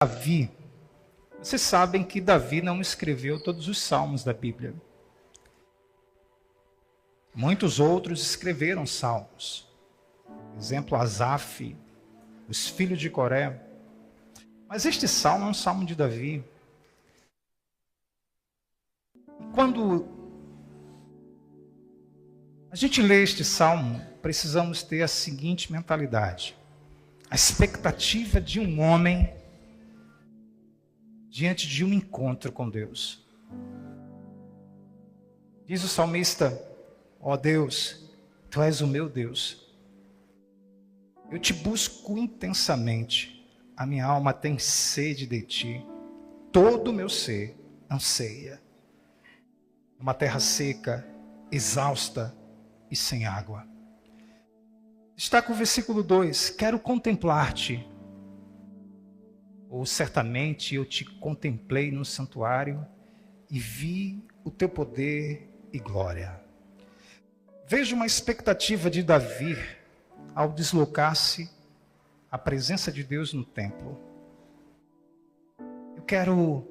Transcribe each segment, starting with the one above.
Davi, vocês sabem que Davi não escreveu todos os salmos da Bíblia. Muitos outros escreveram salmos. Por exemplo, Asaf, os filhos de Coré. Mas este salmo é um salmo de Davi. Quando a gente lê este salmo, precisamos ter a seguinte mentalidade: a expectativa de um homem diante de um encontro com Deus. Diz o salmista: ó Deus, Tu és o meu Deus. Eu te busco intensamente, a minha alma tem sede de Ti, todo o meu ser anseia. Uma terra seca, exausta e sem água. Destaca o versículo 2: quero contemplar-te. Ou certamente eu te contemplei no santuário e vi o teu poder e glória. Vejo uma expectativa de Davi ao deslocar-se à presença de Deus no templo. Eu quero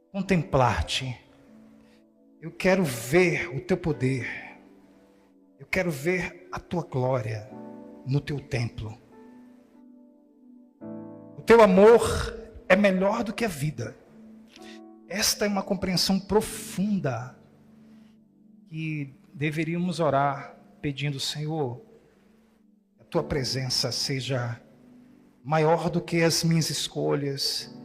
contemplar-te. Eu quero ver o teu poder. Eu quero ver a tua glória no teu templo. O teu amor é melhor do que a vida. Esta é uma compreensão profunda que deveríamos orar pedindo: Senhor, a tua presença seja maior do que as minhas escolhas,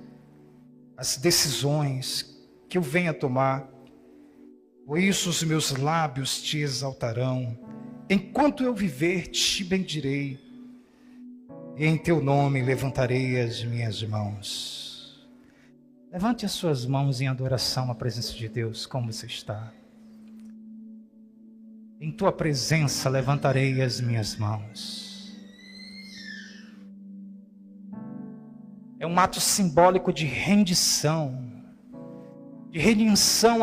as decisões que eu venha tomar. Por isso os meus lábios te exaltarão. Enquanto eu viver, te bendirei. E em teu nome levantarei as minhas mãos. Levante as suas mãos em adoração à presença de Deus, como você está. Em tua presença levantarei as minhas mãos. É um ato simbólico de rendição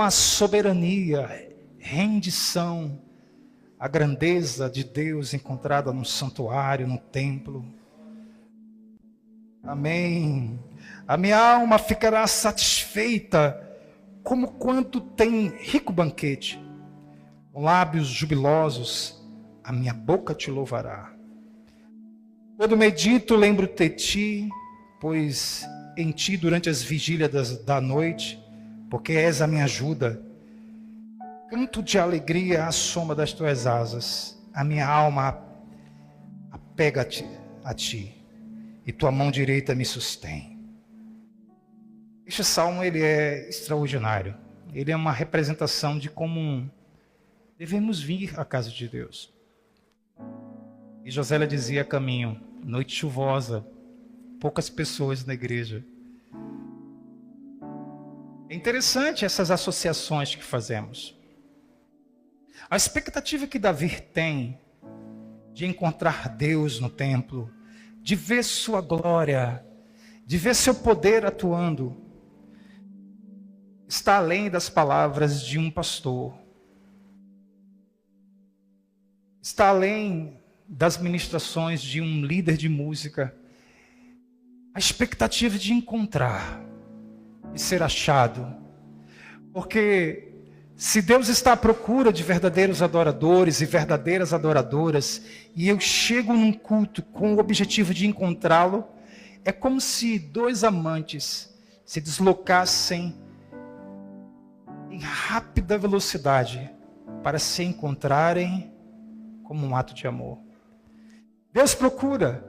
à soberania, rendição à grandeza de Deus encontrada no santuário, no templo. Amém. A minha alma ficará satisfeita, como quando tem rico banquete. Com lábios jubilosos, a minha boca te louvará. Quando medito, lembro de ti, pois em ti durante as vigílias da noite, porque és a minha ajuda. Canto de alegria à sombra das tuas asas. A minha alma apega-te a ti. E tua mão direita me sustém. Este salmo ele é extraordinário. Ele é uma representação de como devemos vir à casa de Deus. E Josélia dizia: caminho, noite chuvosa, poucas pessoas na igreja. É interessante essas associações que fazemos. A expectativa que Davi tem de encontrar Deus no templo, de ver sua glória, de ver seu poder atuando, está além das palavras de um pastor. Está além das ministrações de um líder de música. A expectativa de encontrar e ser achado. Porque se Deus está à procura de verdadeiros adoradores e verdadeiras adoradoras, e eu chego num culto com o objetivo de encontrá-lo, é como se dois amantes se deslocassem em rápida velocidade para se encontrarem como um ato de amor. Deus procura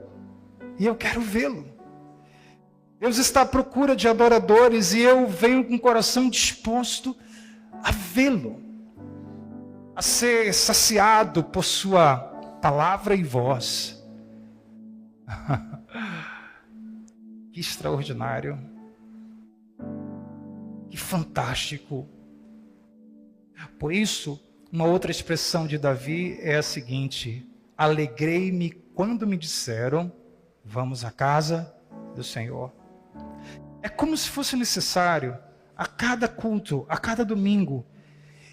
e eu quero vê-lo. Deus está à procura de adoradores e eu venho com o coração disposto a vê-lo, a ser saciado por sua palavra e voz. Que extraordinário, que fantástico. Por isso, uma outra expressão de Davi é a seguinte: alegrei-me quando me disseram, vamos à casa do Senhor. É como se fosse necessário, a cada culto, a cada domingo,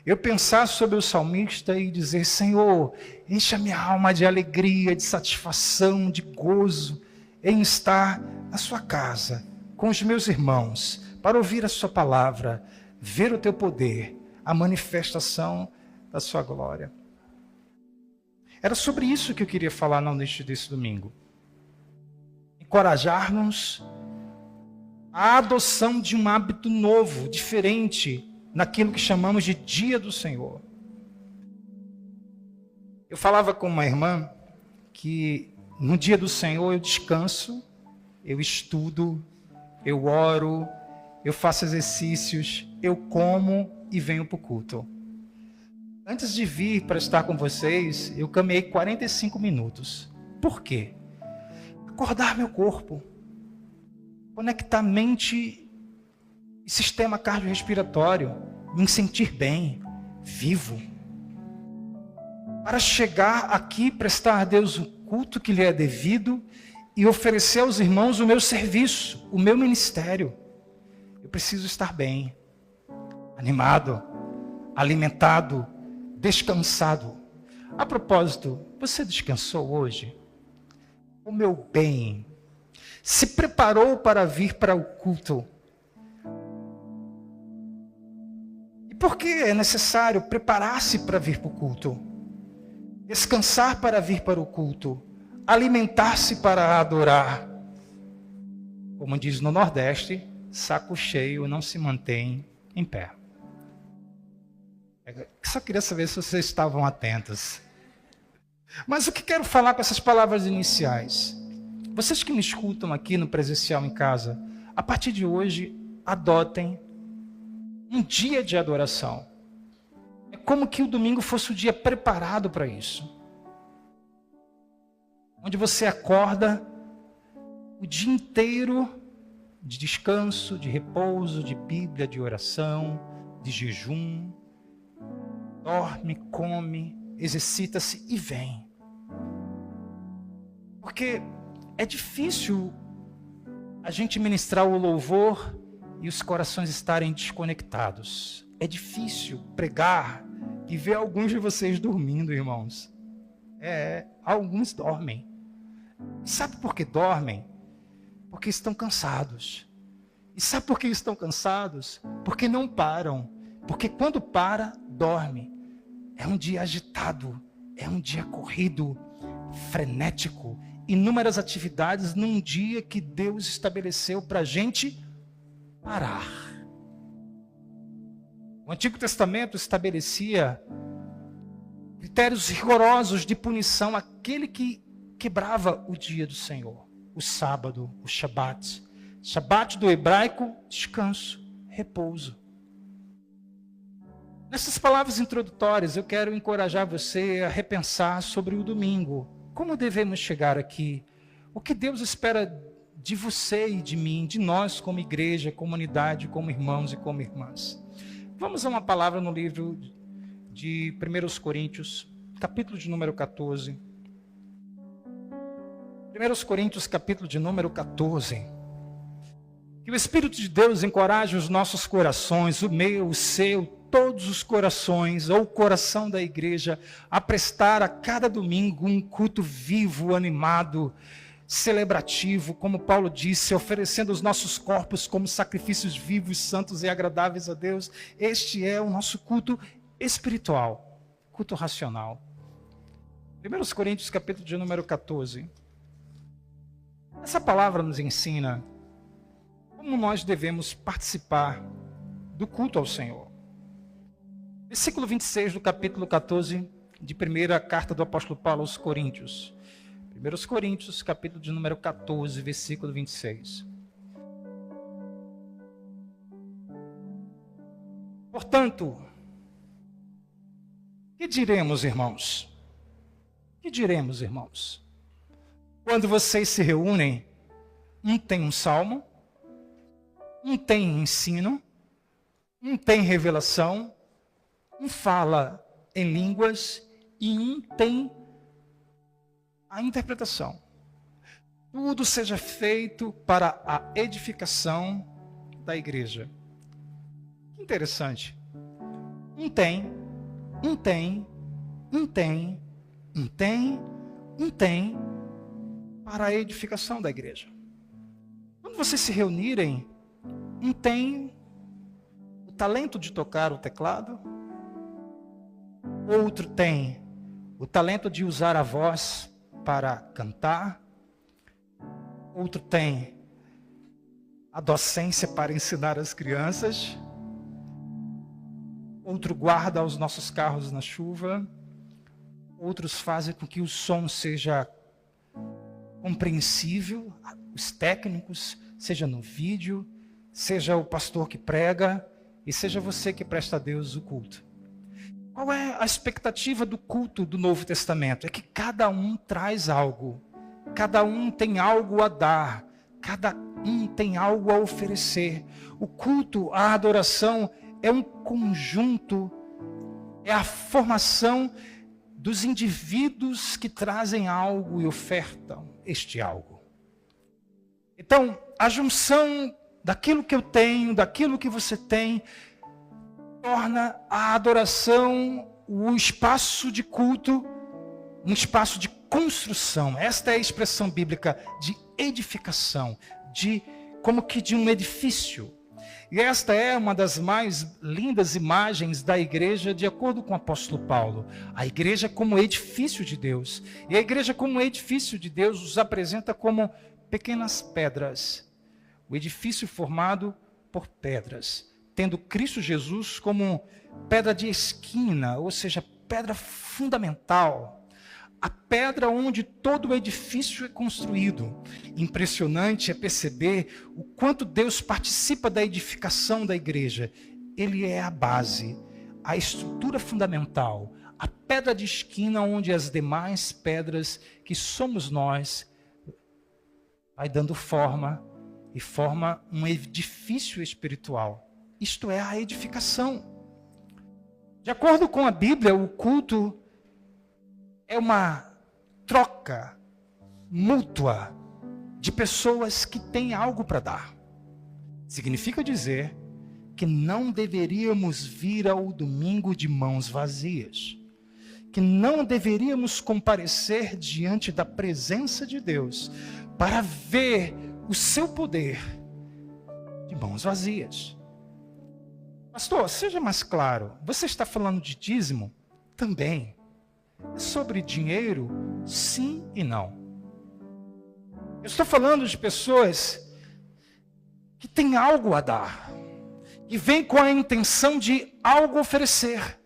eu pensar sobre o salmista e dizer: Senhor, enche a minha alma de alegria, de satisfação, de gozo, em estar na sua casa, com os meus irmãos, para ouvir a sua palavra, ver o teu poder, a manifestação da sua glória. Era sobre isso que eu queria falar na noite desse domingo. Encorajar-nos à adoção de um hábito novo, diferente, naquilo que chamamos de Dia do Senhor. Eu falava com uma irmã que no Dia do Senhor eu descanso, eu estudo, eu oro, eu faço exercícios, eu como e venho para o culto. Antes de vir para estar com vocês, eu caminhei 45 minutos. Por quê? Acordar meu corpo, conectar mente e sistema cardiorrespiratório, me sentir bem, vivo. Para chegar aqui, prestar a Deus o culto que lhe é devido e oferecer aos irmãos o meu serviço, o meu ministério. Eu preciso estar bem, animado, alimentado, descansado. A propósito, você descansou hoje? O meu bem, se preparou para vir para o culto? E por que é necessário preparar-se para vir para o culto? Descansar para vir para o culto? Alimentar-se para adorar? Como diz no Nordeste, saco cheio não se mantém em pé. Só queria saber se vocês estavam atentos. Mas o que quero falar com essas palavras iniciais? Vocês que me escutam aqui no presencial em casa, a partir de hoje, adotem um dia de adoração. É como que o domingo fosse o dia preparado para isso. Onde você acorda o dia inteiro de descanso, de repouso, de Bíblia, de oração, de jejum. Dorme, come, exercita-se e vem. Porque é difícil a gente ministrar o louvor e os corações estarem desconectados. É difícil pregar e ver alguns de vocês dormindo, irmãos. Alguns dormem. Sabe por que dormem? Porque estão cansados. E sabe por que estão cansados? Porque não param. Porque quando para, dorme. É um dia agitado, é um dia corrido, frenético, inúmeras atividades num dia que Deus estabeleceu para a gente parar. O Antigo Testamento estabelecia critérios rigorosos de punição àquele que quebrava o dia do Senhor, o sábado, o Shabat. Shabat do hebraico, descanso, repouso. Nessas palavras introdutórias, eu quero encorajar você a repensar sobre o domingo. Como devemos chegar aqui? O que Deus espera de você e de mim, de nós como igreja, comunidade, como irmãos e como irmãs. Vamos a uma palavra no livro de 1 Coríntios, capítulo de número 14. 1 Coríntios, capítulo de número 14. Que o Espírito de Deus encoraje os nossos corações, o meu, o seu, todos os corações, ou o coração da igreja, a prestar a cada domingo um culto vivo, animado, celebrativo, como Paulo disse, oferecendo os nossos corpos como sacrifícios vivos, santos e agradáveis a Deus. Este é o nosso culto espiritual, culto racional. 1 Coríntios, capítulo de número 14. Essa palavra nos ensina como nós devemos participar do culto ao Senhor. Versículo 26 do capítulo 14 de primeira carta do apóstolo Paulo aos Coríntios. 1 Coríntios, capítulo de número 14, versículo 26. Portanto, que diremos, irmãos? Que diremos, irmãos? Quando vocês se reúnem, um tem um salmo, um tem ensino, um tem revelação, um fala em línguas e um tem a interpretação. Tudo seja feito para a edificação da igreja. Que interessante. Um tem, para a edificação da igreja. Quando vocês se reunirem, um tem o talento de tocar o teclado, outro tem o talento de usar a voz para cantar, outro tem a docência para ensinar as crianças, outro guarda os nossos carros na chuva, outros fazem com que o som seja compreensível, os técnicos, seja no vídeo, seja o pastor que prega e seja você que presta a Deus o culto. Qual é a expectativa do culto do Novo Testamento? É que cada um traz algo, cada um tem algo a dar, cada um tem algo a oferecer. O culto, a adoração é um conjunto, é a formação dos indivíduos que trazem algo e ofertam este algo. Então, a junção daquilo que eu tenho, daquilo que você tem, torna a adoração, o espaço de culto, um espaço de construção. Esta é a expressão bíblica de edificação, como que de um edifício. E esta é uma das mais lindas imagens da igreja, de acordo com o apóstolo Paulo. A igreja como edifício de Deus. E a igreja como edifício de Deus os apresenta como pequenas pedras. O edifício formado por pedras, tendo Cristo Jesus como pedra de esquina, ou seja, pedra fundamental. A pedra onde todo o edifício é construído. Impressionante é perceber o quanto Deus participa da edificação da igreja. Ele é a base, a estrutura fundamental, a pedra de esquina onde as demais pedras, que somos nós, vai dando forma e forma um edifício espiritual. Isto é a edificação. De acordo com a Bíblia, o culto é uma troca mútua de pessoas que têm algo para dar. Significa dizer que não deveríamos vir ao domingo de mãos vazias, que não deveríamos comparecer diante da presença de Deus para ver o seu poder de mãos vazias. Pastor, seja mais claro, você está falando de dízimo? Também. É sobre dinheiro? Sim e não. Eu estou falando de pessoas que têm algo a dar, e vêm com a intenção de algo oferecer.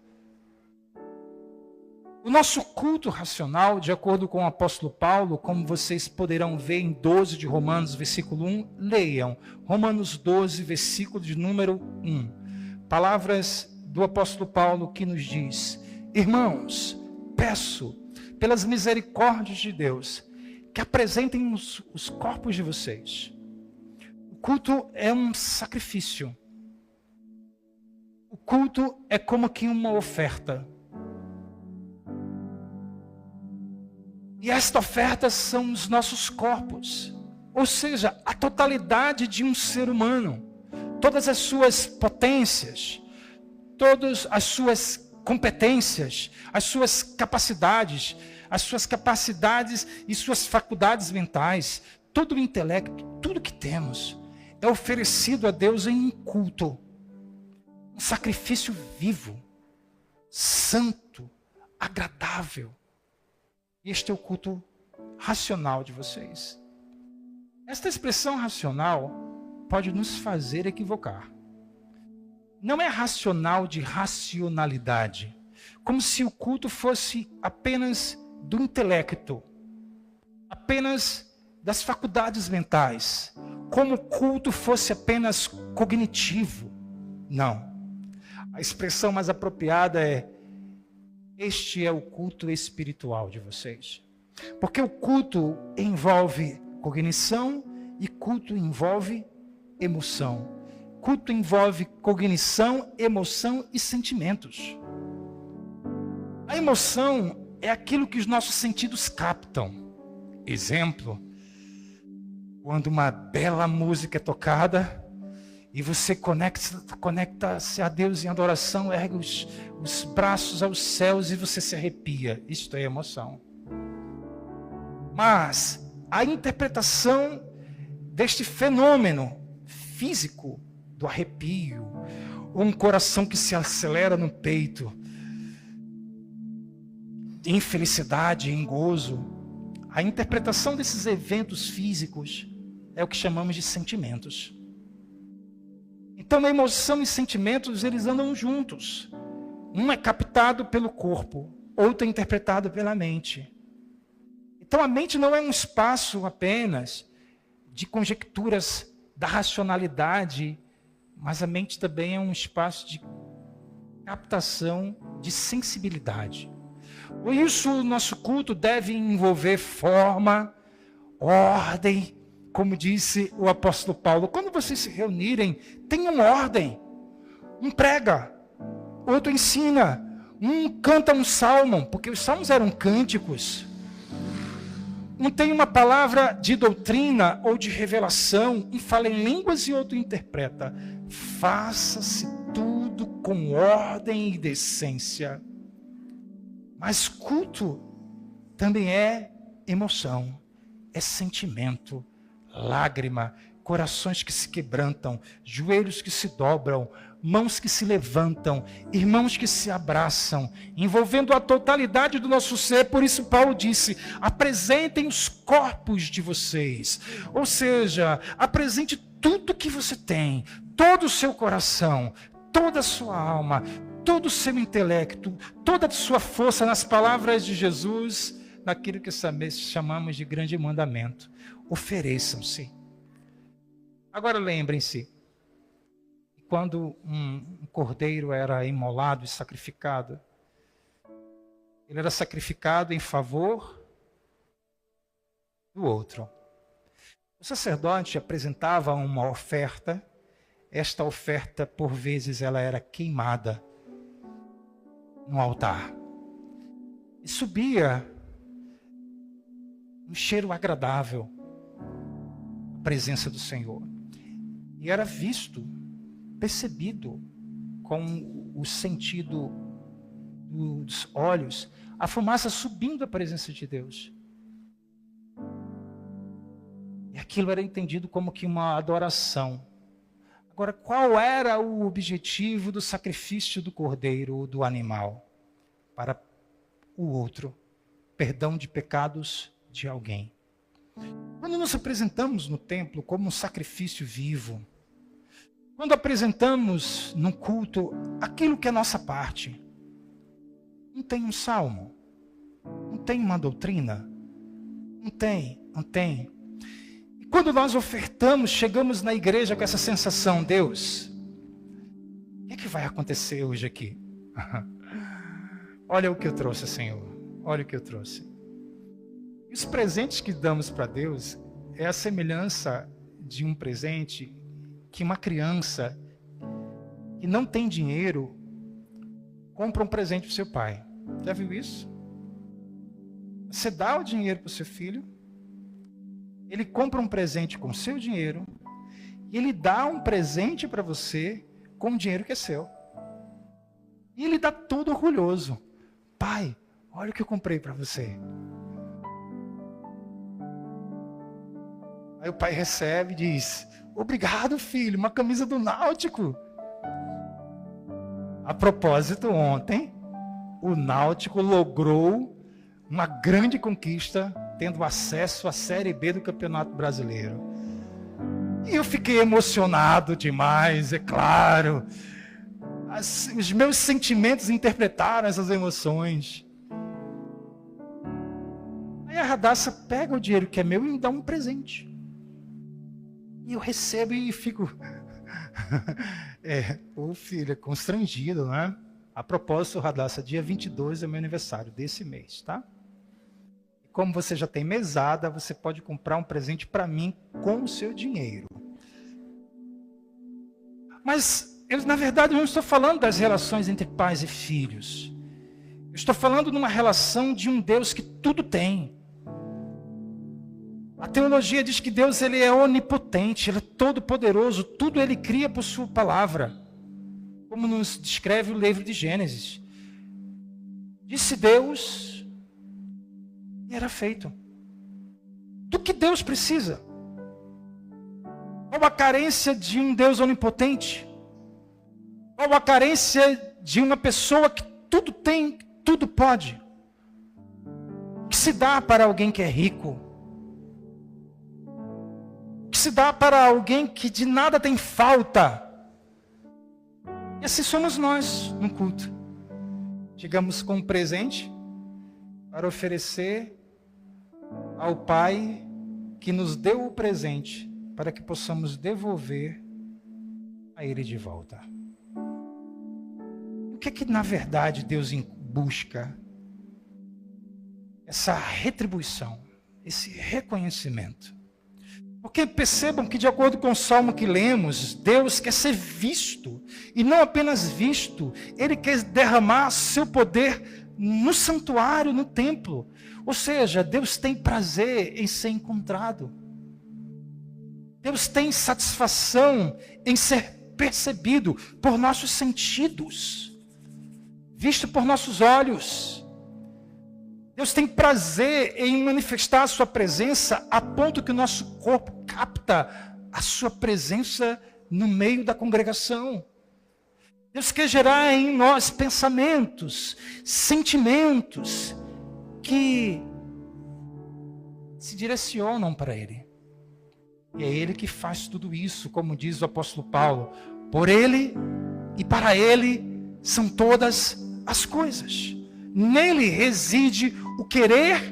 O nosso culto racional, de acordo com o apóstolo Paulo, como vocês poderão ver em 12 de Romanos, versículo 1, leiam Romanos 12, versículo de número 1. Palavras do apóstolo Paulo que nos diz: irmãos, peço, pelas misericórdias de Deus, que apresentem os corpos de vocês. O culto é um sacrifício. O culto é como que uma oferta. E esta oferta são os nossos corpos. Ou seja, a totalidade de um ser humano. Todas as suas potências, todas as suas competências, as suas capacidades e suas faculdades mentais, todo o intelecto, tudo que temos é oferecido a Deus em um culto, um sacrifício vivo, santo, agradável. Este é o culto racional de vocês. Esta expressão racional pode nos fazer equivocar. Não é racional de racionalidade, como se o culto fosse apenas do intelecto, apenas das faculdades mentais, como o culto fosse apenas cognitivo. Não. A expressão mais apropriada é: este é o culto espiritual de vocês. Porque o culto envolve cognição e culto envolve emoção. Culto envolve cognição, emoção e sentimentos. A emoção é aquilo que os nossos sentidos captam. Exemplo, quando uma bela música é tocada e você conecta-se a Deus em adoração, ergue os braços aos céus e você se arrepia. Isto é emoção. Mas a interpretação deste fenômeno físico do arrepio, ou um coração que se acelera no peito, em felicidade, em gozo. A interpretação desses eventos físicos é o que chamamos de sentimentos. Então, a emoção e sentimentos, eles andam juntos. Um é captado pelo corpo, outro é interpretado pela mente. Então, a mente não é um espaço apenas de conjecturas da racionalidade, mas a mente também é um espaço de captação de sensibilidade. Por isso, o nosso culto deve envolver forma, ordem, como disse o apóstolo Paulo. Quando vocês se reunirem, tenham ordem. Um prega, outro ensina, um canta um salmo, porque os salmos eram cânticos. Um tem uma palavra de doutrina ou de revelação, um fala em línguas e outro interpreta. Faça-se tudo com ordem e decência. Mas culto também é emoção, é sentimento, lágrima, corações que se quebrantam, joelhos que se dobram, mãos que se levantam, irmãos que se abraçam, envolvendo a totalidade do nosso ser. Por isso Paulo disse, apresentem os corpos de vocês. Ou seja, apresente tudo que você tem, todo o seu coração, toda a sua alma, todo o seu intelecto, toda a sua força, nas palavras de Jesus, naquilo que chamamos de grande mandamento. Ofereçam-se. Agora lembrem-se, quando um cordeiro era imolado e sacrificado, ele era sacrificado em favor do outro. O sacerdote apresentava uma oferta. Esta oferta, por vezes, ela era queimada no altar. E subia um cheiro agradável à presença do Senhor. E era visto, percebido com o sentido dos olhos, a fumaça subindo à presença de Deus. E aquilo era entendido como que uma adoração. Agora, qual era o objetivo do sacrifício do cordeiro ou do animal? Para o outro, perdão de pecados de alguém. Quando nos apresentamos no templo como um sacrifício vivo, quando apresentamos no culto aquilo que é nossa parte, não tem um salmo, não tem uma doutrina, não tem. E quando nós ofertamos, chegamos na igreja com essa sensação, Deus, o que vai acontecer hoje aqui? Olha o que eu trouxe, Senhor, olha o que eu trouxe. E os presentes que damos para Deus é a semelhança de um presente que uma criança que não tem dinheiro compra um presente para o seu pai. Já viu isso? Você dá o dinheiro para o seu filho, ele compra um presente com o seu dinheiro e ele dá um presente para você com o dinheiro que é seu. E ele dá todo orgulhoso. Pai, olha o que eu comprei para você. Aí o pai recebe e diz, obrigado, filho, uma camisa do Náutico. A propósito, ontem, o Náutico logrou uma grande conquista, tendo acesso à Série B do Campeonato Brasileiro. E eu fiquei emocionado demais, é claro. Os meus sentimentos interpretaram essas emoções. Aí a Radassa pega o dinheiro que é meu e me dá um presente. E eu recebo e fico... filho, constrangido, né? A propósito, Radassa, dia 22 é meu aniversário desse mês, tá? E como você já tem mesada, você pode comprar um presente para mim com o seu dinheiro. Mas, na verdade, eu não estou falando das relações entre pais e filhos. Eu estou falando de uma relação de um Deus que tudo tem. A teologia diz que Deus ele é onipotente, ele é todo poderoso, tudo ele cria por sua palavra. Como nos descreve o livro de Gênesis. Disse Deus e era feito. Do que Deus precisa? Qual a carência de um Deus onipotente? Qual a carência de uma pessoa que tudo tem, tudo pode? O que se dá para alguém que é rico? O que se dá para alguém que de nada tem falta? E assim somos nós no culto. Chegamos com um presente para oferecer ao Pai que nos deu o presente, para que possamos devolver a Ele de volta. O que é que na verdade Deus busca? Essa retribuição, esse reconhecimento. Porque percebam que, de acordo com o salmo que lemos, Deus quer ser visto, e não apenas visto, Ele quer derramar seu poder no santuário, no templo. Ou seja, Deus tem prazer em ser encontrado. Deus tem satisfação em ser percebido por nossos sentidos, visto por nossos olhos. Deus tem prazer em manifestar a sua presença a ponto que o nosso corpo capta a sua presença no meio da congregação. Deus quer gerar em nós pensamentos, sentimentos que se direcionam para Ele. E é Ele que faz tudo isso, como diz o apóstolo Paulo. Por Ele e para Ele são todas as coisas. Nele reside o querer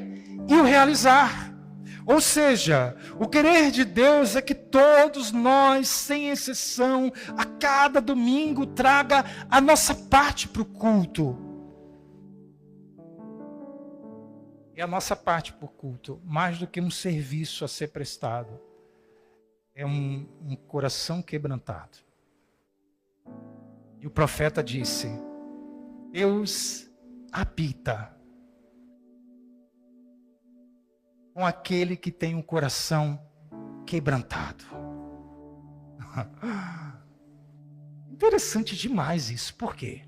e o realizar. Ou seja, o querer de Deus é que todos nós, sem exceção, a cada domingo traga a nossa parte para o culto. E a nossa parte para o culto, mais do que um serviço a ser prestado, é um coração quebrantado. E o profeta disse: Deus habita com aquele que tem um coração quebrantado. Interessante demais isso. Por quê?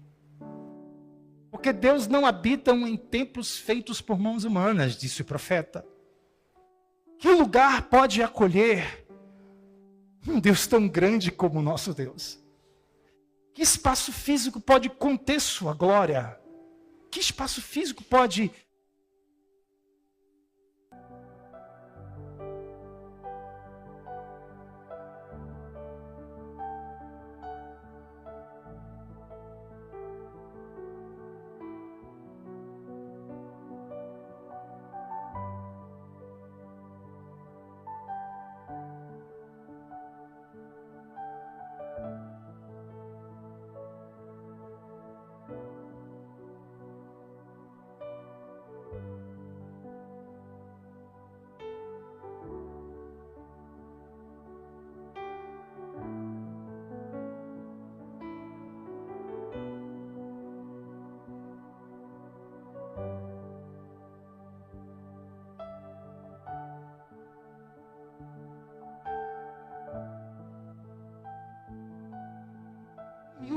Porque Deus não habita em templos feitos por mãos humanas, disse o profeta. Que lugar pode acolher um Deus tão grande como o nosso Deus? Que espaço físico pode conter sua glória? Que espaço físico pode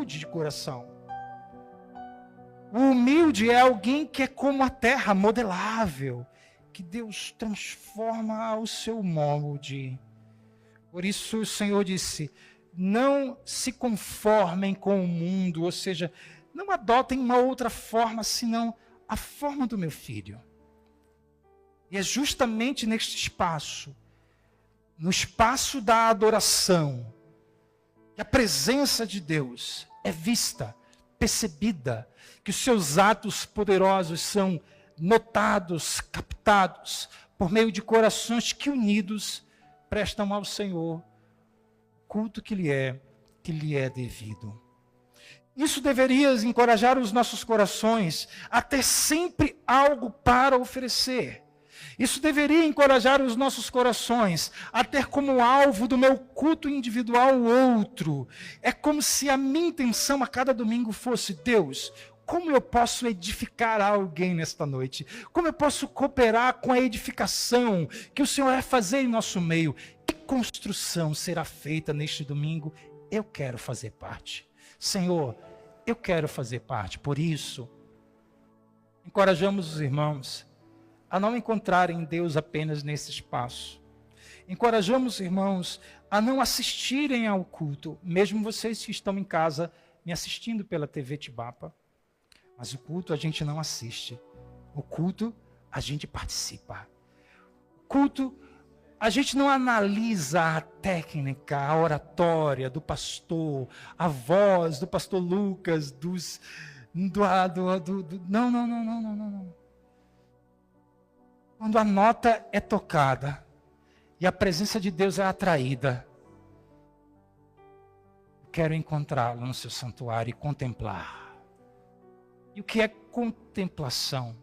humilde de coração. O humilde é alguém que é como a terra, modelável, que Deus transforma ao seu molde. Por isso o Senhor disse: não se conformem com o mundo, ou seja, não adotem uma outra forma, senão a forma do meu filho. E é justamente neste espaço, no espaço da adoração, que a presença de Deus é vista, percebida, que os seus atos poderosos são notados, captados, por meio de corações que unidos prestam ao Senhor o culto que lhe é devido. Isso deveria encorajar os nossos corações a ter sempre algo para oferecer. Isso deveria encorajar os nossos corações a ter como alvo do meu culto individual o outro. É como se a minha intenção a cada domingo fosse: Deus, como eu posso edificar alguém nesta noite? Como eu posso cooperar com a edificação que o Senhor vai fazer em nosso meio? Que construção será feita neste domingo? Eu quero fazer parte. Senhor, eu quero fazer parte. Por isso, encorajamos os irmãos a não encontrarem Deus apenas nesse espaço. Encorajamos, irmãos, a não assistirem ao culto, mesmo vocês que estão em casa me assistindo pela TV Tibapa. Mas o culto a gente não assiste. O culto a gente participa. O culto a gente não analisa a técnica, a oratória do pastor, a voz do pastor Lucas, não. Quando a nota é tocada e a presença de Deus é atraída, eu quero encontrá-lo no seu santuário e contemplar. E o que é contemplação?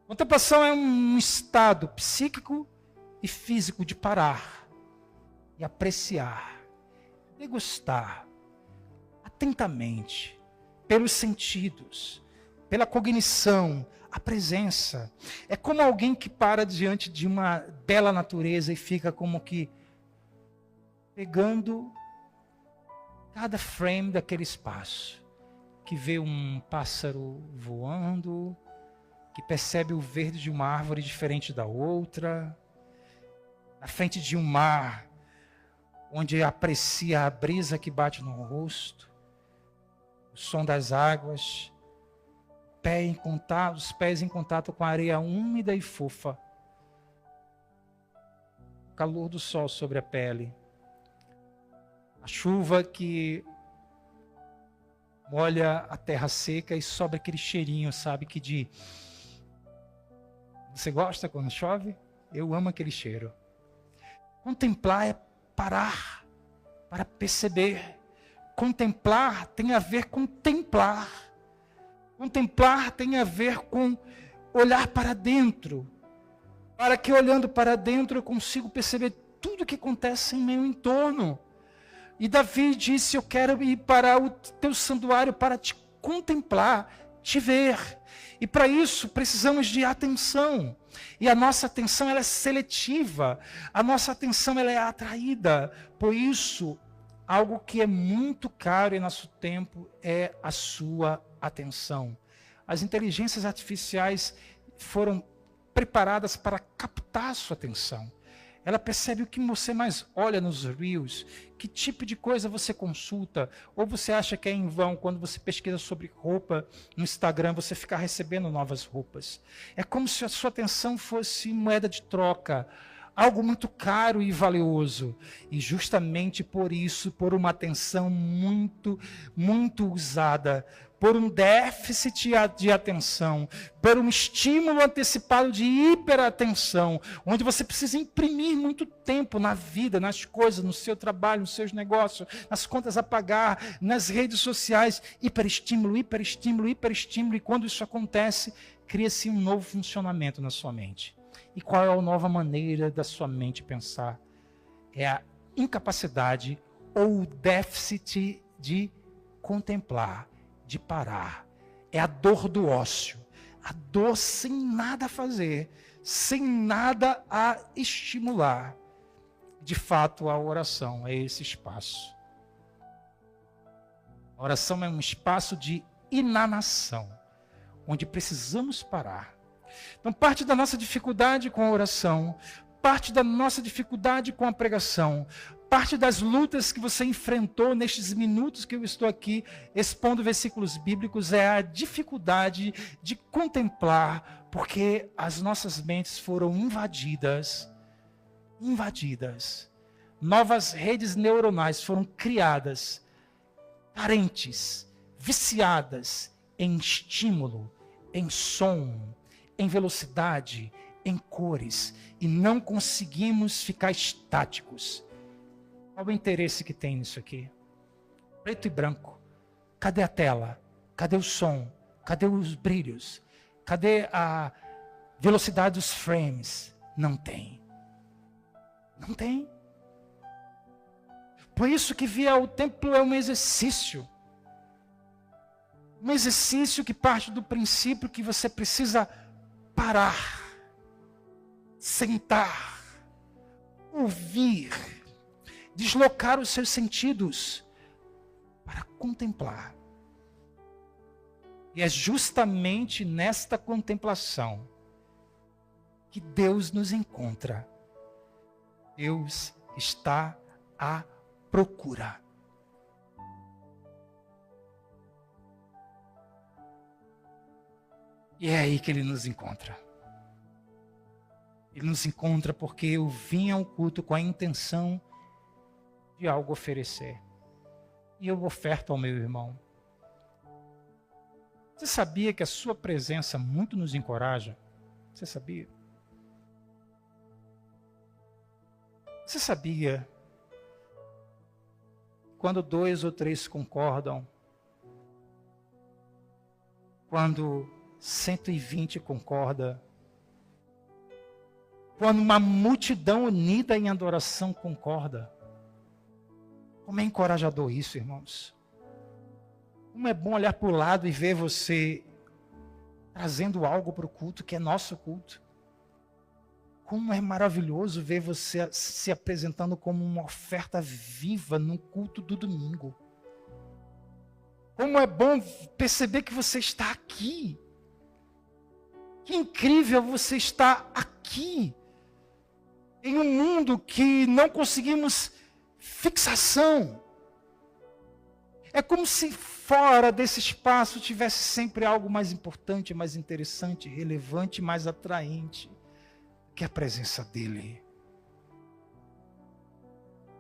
Contemplação é um estado psíquico e físico de parar e apreciar, degustar atentamente, pelos sentidos, pela cognição, a presença. É como alguém que para diante de uma bela natureza e fica como que pegando cada frame daquele espaço, que vê um pássaro voando, que percebe o verde de uma árvore diferente da outra, na frente de um mar, onde aprecia a brisa que bate no rosto, o som das águas, os pés em contato com a areia úmida e fofa, o calor do sol sobre a pele, a chuva que molha a terra seca e sobra aquele cheirinho, sabe, que de... Você gosta quando chove? Eu amo aquele cheiro. Contemplar é parar para perceber. Contemplar tem a ver com templar. Contemplar tem a ver com olhar para dentro. Para que olhando para dentro eu consigo perceber tudo o que acontece em meu entorno. E Davi disse, eu quero ir para o teu santuário para te contemplar, te ver. E para isso precisamos de atenção. E a nossa atenção ela é seletiva. A nossa atenção ela é atraída. Por isso, algo que é muito caro em nosso tempo é a sua atenção. As inteligências artificiais foram preparadas para captar a sua atenção. Ela percebe o que você mais olha nos Reels, que tipo de coisa você consulta, ou você acha que é em vão quando você pesquisa sobre roupa no Instagram, você ficar recebendo novas roupas. É como se a sua atenção fosse moeda de troca, algo muito caro e valioso. E justamente por isso, por uma atenção muito, muito usada, por um déficit de atenção, por um estímulo antecipado de hiperatenção, onde você precisa imprimir muito tempo na vida, nas coisas, no seu trabalho, nos seus negócios, nas contas a pagar, nas redes sociais, hiperestímulo, e quando isso acontece, cria-se um novo funcionamento na sua mente. E qual é a nova maneira da sua mente pensar? É a incapacidade ou o déficit de contemplar, de parar. É a dor do ócio. A dor sem nada a fazer, sem nada a estimular. De fato, a oração é esse espaço. A oração é um espaço de inanação, onde precisamos parar. Então, parte da nossa dificuldade com a oração, parte da nossa dificuldade com a pregação, parte das lutas que você enfrentou nestes minutos que eu estou aqui expondo versículos bíblicos é a dificuldade de contemplar, porque as nossas mentes foram invadidas. Novas redes neuronais foram criadas, carentes, viciadas em estímulo, em som, em velocidade, em cores, e não conseguimos ficar estáticos. Qual o interesse que tem nisso aqui? Preto e branco. Cadê a tela? Cadê o som? Cadê os brilhos? Cadê a velocidade dos frames? Não tem. Não tem. Por isso que vir ao templo é um exercício. Um exercício que parte do princípio que você precisa parar, sentar, ouvir, deslocar os seus sentidos para contemplar. E é justamente nesta contemplação que Deus nos encontra. Deus está à procura. E é aí que Ele nos encontra. Ele nos encontra porque eu vim ao culto com a intenção de algo oferecer. E eu oferto ao meu irmão. Você sabia que a sua presença muito nos encoraja? Você sabia? Você sabia? Quando 2 ou 3 concordam, quando 120 concorda, quando uma multidão unida em adoração concorda. Como é encorajador isso, irmãos. Como é bom olhar para o lado e ver você trazendo algo para o culto, que é nosso culto. Como é maravilhoso ver você se apresentando como uma oferta viva no culto do domingo. Como é bom perceber que você está aqui. Que incrível você estar aqui. Em um mundo que não conseguimos fixação. É como se fora desse espaço tivesse sempre algo mais importante, mais interessante, relevante, mais atraente que a presença dele.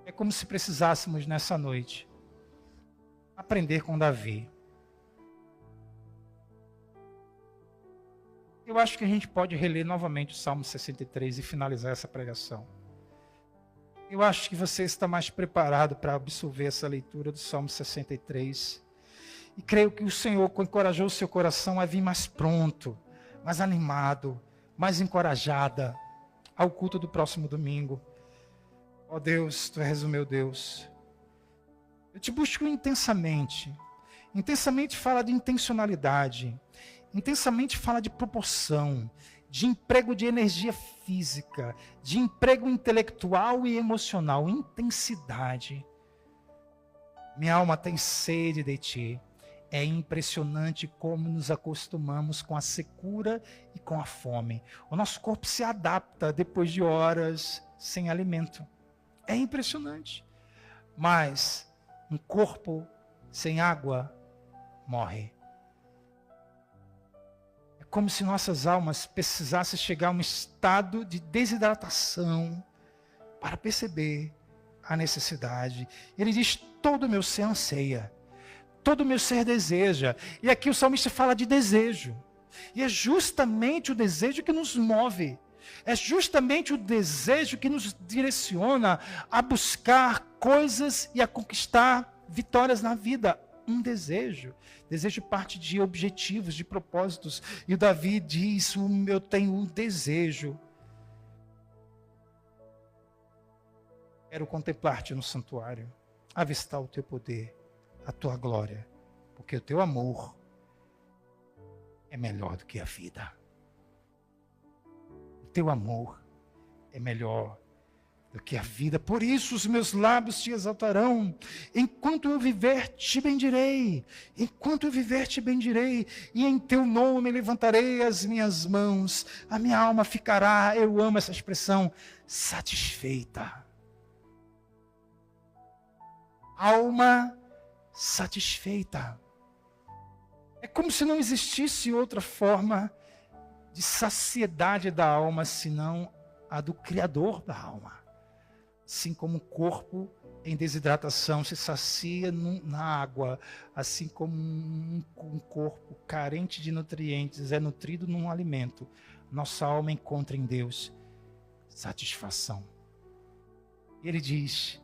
É como se precisássemos nessa noite aprender com Davi. Eu acho que a gente pode reler novamente o Salmo 63 e finalizar essa pregação. Eu acho que você está mais preparado para absorver essa leitura do Salmo 63. E creio que o Senhor encorajou o seu coração a vir mais pronto, mais animado, mais encorajada ao culto do próximo domingo. Ó Deus, Tu és o meu Deus. Eu te busco intensamente. Intensamente fala de intencionalidade. Intensamente fala de proporção, de emprego de energia física, de emprego intelectual e emocional, intensidade. Minha alma tem sede de Ti. É impressionante como nos acostumamos com a secura e com a fome. O nosso corpo se adapta depois de horas sem alimento. É impressionante. Mas um corpo sem água morre. É como se nossas almas precisassem chegar a um estado de desidratação para perceber a necessidade. Ele diz: todo o meu ser anseia. Todo o meu ser deseja. E aqui o salmista fala de desejo. E é justamente o desejo que nos move. É justamente o desejo que nos direciona a buscar coisas e a conquistar vitórias na vida. Um desejo. Desejo parte de objetivos, de propósitos. E o Davi diz: eu tenho um desejo. Quero contemplar-te no santuário, avistar o teu poder, a tua glória, porque o teu amor é melhor do que a vida. O teu amor é melhor do que a vida. Por isso os meus lábios te exaltarão. Enquanto eu viver, te bendirei. Enquanto eu viver, te bendirei. E em teu nome levantarei as minhas mãos. A minha alma ficará, eu amo essa expressão, satisfeita. Alma satisfeita. É como se não existisse outra forma de saciedade da alma, senão a do Criador da alma. Assim como o corpo em desidratação se sacia na água, assim como um corpo carente de nutrientes é nutrido num alimento, nossa alma encontra em Deus satisfação. E ele diz: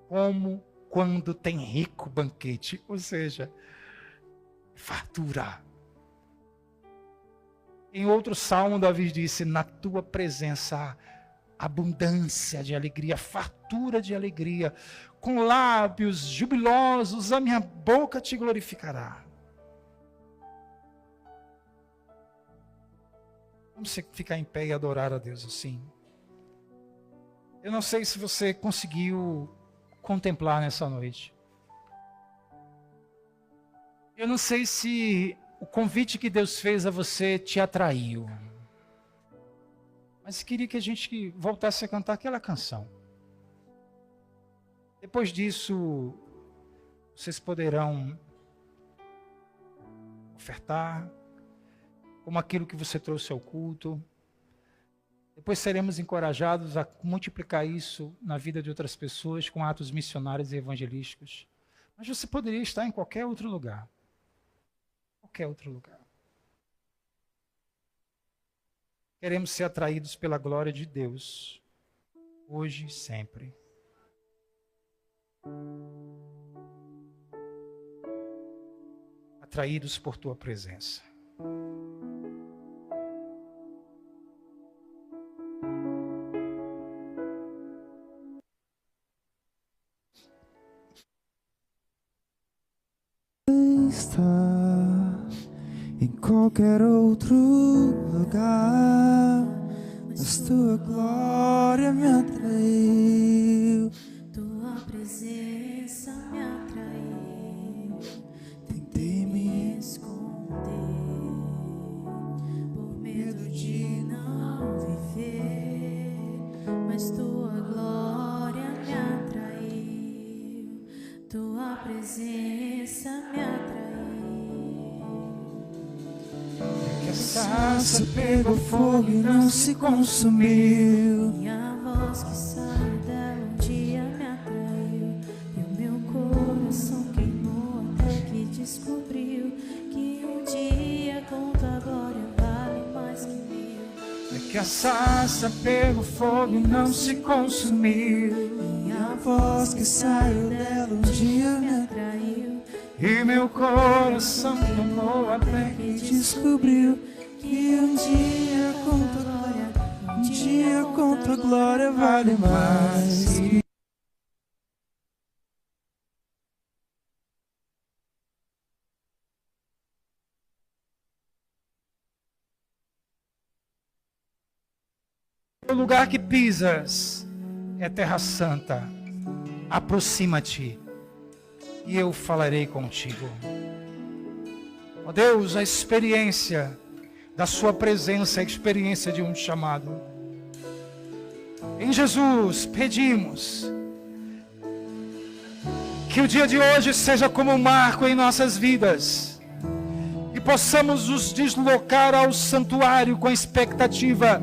como quando tem rico banquete, ou seja, fartura. Em outro salmo, Davi disse: na tua presença há abundância de alegria, fartura de alegria, com lábios jubilosos a minha boca te glorificará. Vamos ficar em pé e adorar a Deus assim. Eu não sei se você conseguiu contemplar nessa noite. Eu não sei se o convite que Deus fez a você te atraiu. Mas queria que a gente voltasse a cantar aquela canção. Depois disso, vocês poderão ofertar como aquilo que você trouxe ao culto. Depois seremos encorajados a multiplicar isso na vida de outras pessoas com atos missionários e evangelísticos. Mas você poderia estar em qualquer outro lugar. Qualquer outro lugar. Queremos ser atraídos pela glória de Deus, hoje e sempre. Atraídos por tua presença. Está em qualquer outro lugar, mas tua glória me atraiu. Tua presença me atraiu. Tentei me Esconder por medo de não viver, mas tua glória me atraiu. Tua presença me atraiu. que a sarça pegou fogo e não se consumiu. Minha voz que saiu dela um dia me atraiu, e o meu coração queimou até que descobriu que um dia com tua glória vale mais que mil. É que a sarça pegou fogo e não se consumiu. Minha voz que saiu dela um dia me atraiu, e meu coração queimou até que descobriu que um dia com tua glória, um dia com tua glória vale mais. O lugar que pisas é terra santa. Aproxima-te e eu falarei contigo. Ó Deus, a experiência da sua presença, a experiência de um chamado. Em Jesus pedimos que o dia de hoje seja como um marco em nossas vidas e possamos nos deslocar ao santuário com a expectativa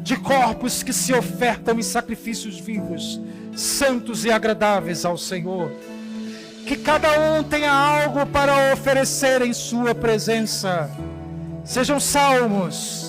de corpos que se ofertam em sacrifícios vivos, santos e agradáveis ao Senhor. Que cada um tenha algo para oferecer em sua presença. Sejam salmos,